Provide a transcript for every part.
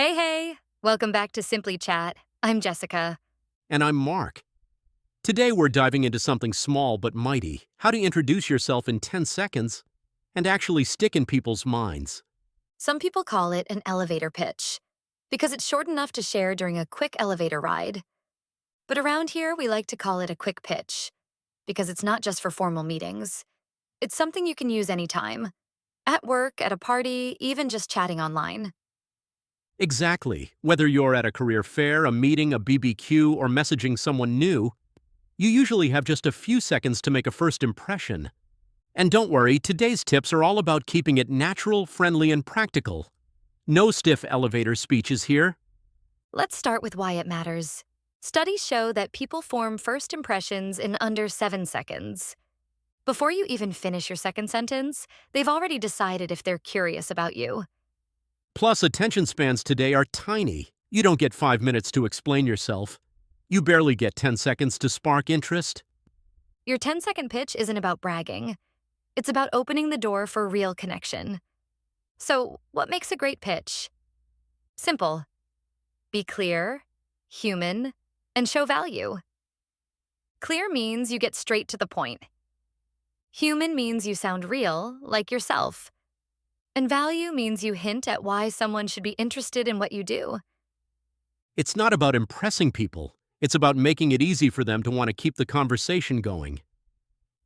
Hey, hey! Welcome back to Simply Chat. I'm Jessica. And I'm Mark. Today we're diving into something small but mighty: how to introduce yourself in 10 seconds and actually stick in people's minds. Some people call it an elevator pitch because it's short enough to share during a quick elevator ride. But around here, we like to call it a quick pitch because it's not just for formal meetings. It's something you can use anytime at work, at a party, even just chatting online. Exactly. Whether you're at a career fair, a meeting, a BBQ, or messaging someone new, you usually have just a few seconds to make a first impression. And don't worry, today's tips are all about keeping it natural, friendly, and practical. No stiff elevator speeches here. Let's start with why it matters. Studies show that people form first impressions in under 7 seconds. Before you even finish your second sentence, they've already decided if they're curious about you. Plus, attention spans today are tiny. You don't get 5 minutes to explain yourself. You barely get 10 seconds to spark interest. Your 10-second pitch isn't about bragging. It's about opening the door for real connection. So, what makes a great pitch? Simple. Be clear, human, and show value. Clear means you get straight to the point. Human means you sound real, like yourself. And value means you hint at why someone should be interested in what you do. It's not about impressing people. It's about making it easy for them to want to keep the conversation going.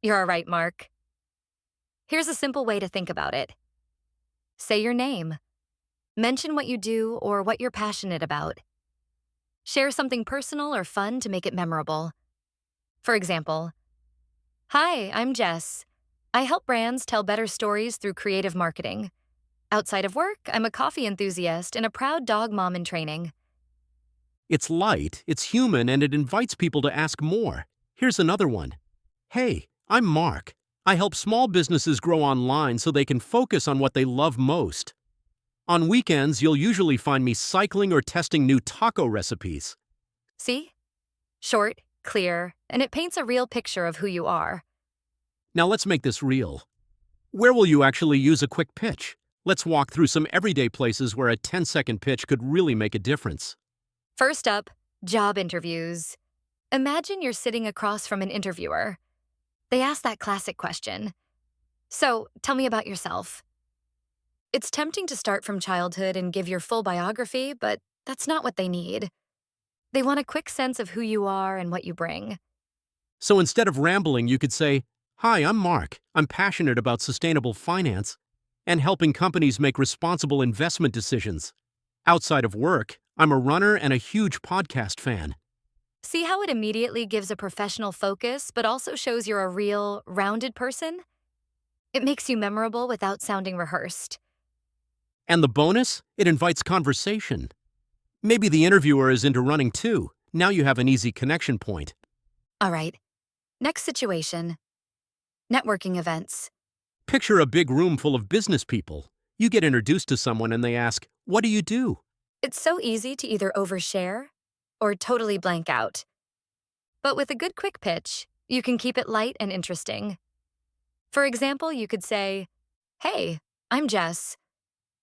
You're all right, Mark. Here's a simple way to think about it. Say your name. Mention what you do or what you're passionate about. Share something personal or fun to make it memorable. For example, "Hi, I'm Jess. I help brands tell better stories through creative marketing. Outside of work, I'm a coffee enthusiast and a proud dog mom in training." It's light, it's human, and it invites people to ask more. Here's another one. Hey, I'm Mark. I help small businesses grow online so they can focus on what they love most. On weekends, you'll usually find me cycling or testing new taco recipes. See? Short, clear, and it paints a real picture of who you are. Now let's make this real. Where will you actually use a quick pitch? Let's walk through some everyday places where a 10-second pitch could really make a difference. First up, job interviews. Imagine you're sitting across from an interviewer. They ask that classic question. "So, tell me about yourself." It's tempting to start from childhood and give your full biography, but that's not what they need. They want a quick sense of who you are and what you bring. So instead of rambling, you could say, Hi, I'm Mark. I'm passionate about sustainable finance and helping companies make responsible investment decisions. Outside of work, I'm a runner and a huge podcast fan. See how it immediately gives a professional focus, but also shows you're a real, rounded person? It makes you memorable without sounding rehearsed. And the bonus? It invites conversation. Maybe the interviewer is into running too. Now you have an easy connection point. All right, next situation. Networking events. Picture a big room full of business people. You get introduced to someone and they ask, What do you do? It's so easy to either overshare or totally blank out. But with a good quick pitch, you can keep it light and interesting. For example, you could say, "Hey, I'm Jess.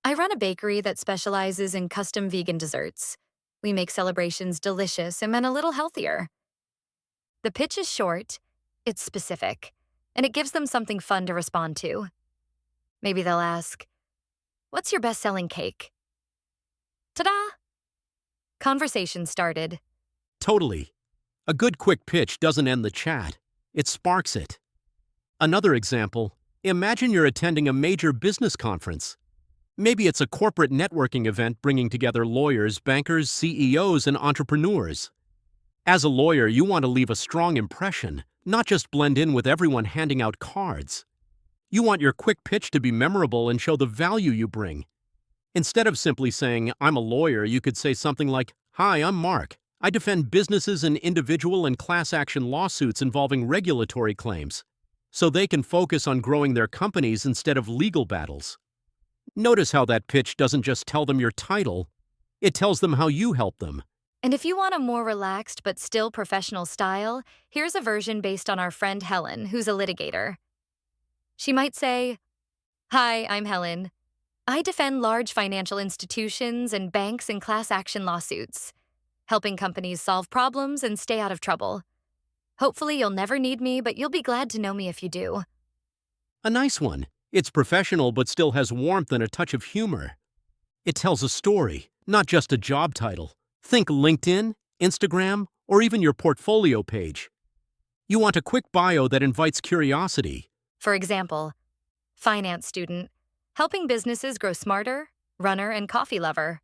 I run a bakery that specializes in custom vegan desserts. We make celebrations delicious and a little healthier." The pitch is short, it's specific, and it gives them something fun to respond to. Maybe they'll ask, "What's your best-selling cake?" Ta-da! Conversation started. Totally. A good quick pitch doesn't end the chat. It sparks it. Another example, imagine you're attending a major business conference. Maybe it's a corporate networking event bringing together lawyers, bankers, CEOs, and entrepreneurs. As a lawyer, you want to leave a strong impression, not just blend in with everyone handing out cards. You want your quick pitch to be memorable and show the value you bring. Instead of simply saying, I'm a lawyer, you could say something like, Hi, I'm Mark. I defend businesses in individual and class action lawsuits involving regulatory claims, so they can focus on growing their companies instead of legal battles. Notice how that pitch doesn't just tell them your title, it tells them how you help them. And if you want a more relaxed but still professional style, here's a version based on our friend Helen, who's a litigator. She might say, "Hi, I'm Helen. I defend large financial institutions and banks in class action lawsuits, helping companies solve problems and stay out of trouble. Hopefully, you'll never need me, but you'll be glad to know me if you do. A nice one. It's professional but still has warmth and a touch of humor. It tells a story, not just a job title. Think LinkedIn, Instagram, or even your portfolio page. You want a quick bio that invites curiosity. For example, finance student, helping businesses grow smarter, runner, and coffee lover.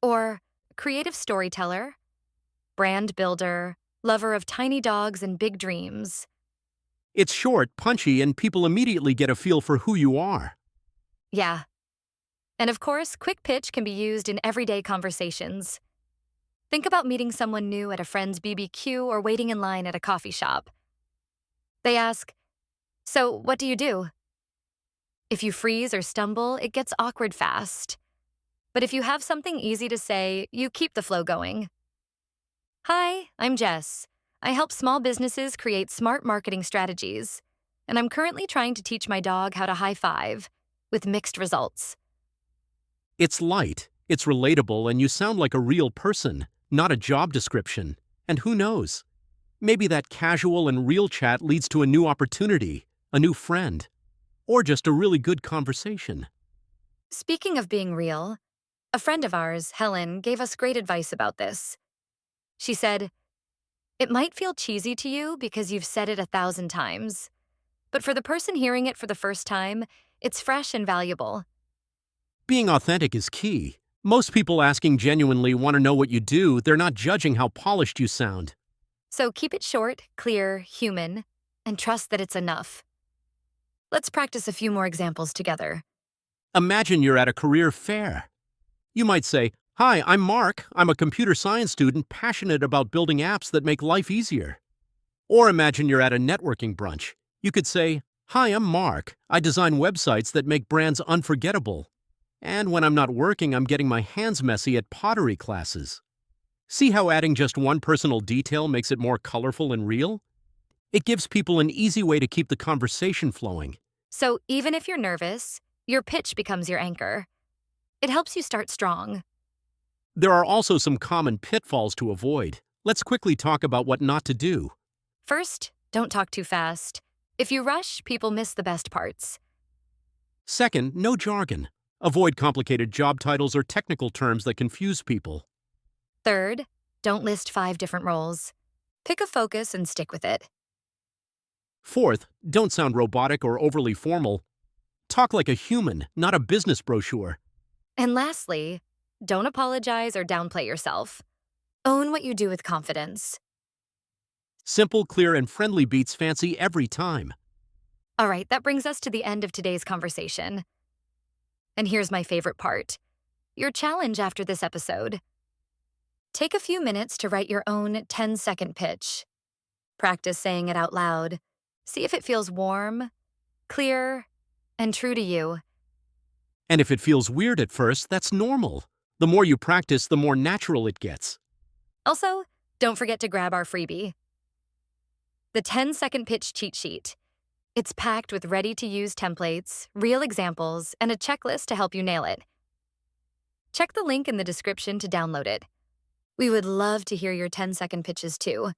Or creative storyteller, brand builder, lover of tiny dogs and big dreams. It's short, punchy, and people immediately get a feel for who you are. Yeah. And of course, quick pitch can be used in everyday conversations. Think about meeting someone new at a friend's BBQ or waiting in line at a coffee shop. They ask, "So, what do you do?" If you freeze or stumble, it gets awkward fast. But if you have something easy to say, you keep the flow going. Hi, I'm Jess. I help small businesses create smart marketing strategies, and I'm currently trying to teach my dog how to high five, with mixed results. It's light, it's relatable, and you sound like a real person, not a job description. And who knows? Maybe that casual and real chat leads to a new opportunity, a new friend, or just a really good conversation. Speaking of being real, a friend of ours, Helen, gave us great advice about this. She said, "It might feel cheesy to you because you've said it 1,000 times, but for the person hearing it for the first time, it's fresh and valuable." Being authentic is key. Most people asking genuinely want to know what you do, they're not judging how polished you sound. So keep it short, clear, human, and trust that it's enough. Let's practice a few more examples together. Imagine you're at a career fair. You might say, "Hi, I'm Mark. I'm a computer science student passionate about building apps that make life easier." Or imagine you're at a networking brunch. You could say, "Hi, I'm Mark. I design websites that make brands unforgettable. And when I'm not working, I'm getting my hands messy at pottery classes." See how adding just one personal detail makes it more colorful and real? It gives people an easy way to keep the conversation flowing. So even if you're nervous, your pitch becomes your anchor. It helps you start strong. There are also some common pitfalls to avoid. Let's quickly talk about what not to do. First, don't talk too fast. If you rush, people miss the best parts. Second, no jargon. Avoid complicated job titles or technical terms that confuse people. Third, don't list 5 different roles. Pick a focus and stick with it. Fourth, don't sound robotic or overly formal. Talk like a human, not a business brochure. And lastly, don't apologize or downplay yourself. Own what you do with confidence. Simple, clear, and friendly beats fancy every time. All right, that brings us to the end of today's conversation. And here's my favorite part, your challenge after this episode. Take a few minutes to write your own 10-second pitch. Practice saying it out loud. See if it feels warm, clear, and true to you. And if it feels weird at first, that's normal. The more you practice, the more natural it gets. Also, don't forget to grab our freebie, the 10-second pitch cheat sheet. It's packed with ready-to-use templates, real examples, and a checklist to help you nail it. Check the link in the description to download it. We would love to hear your 10-second pitches too.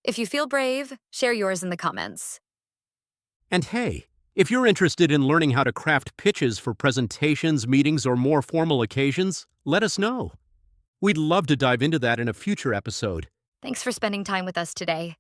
If you feel brave, share yours in the comments. And hey, if you're interested in learning how to craft pitches for presentations, meetings, or more formal occasions, let us know. We'd love to dive into that in a future episode. Thanks for spending time with us today.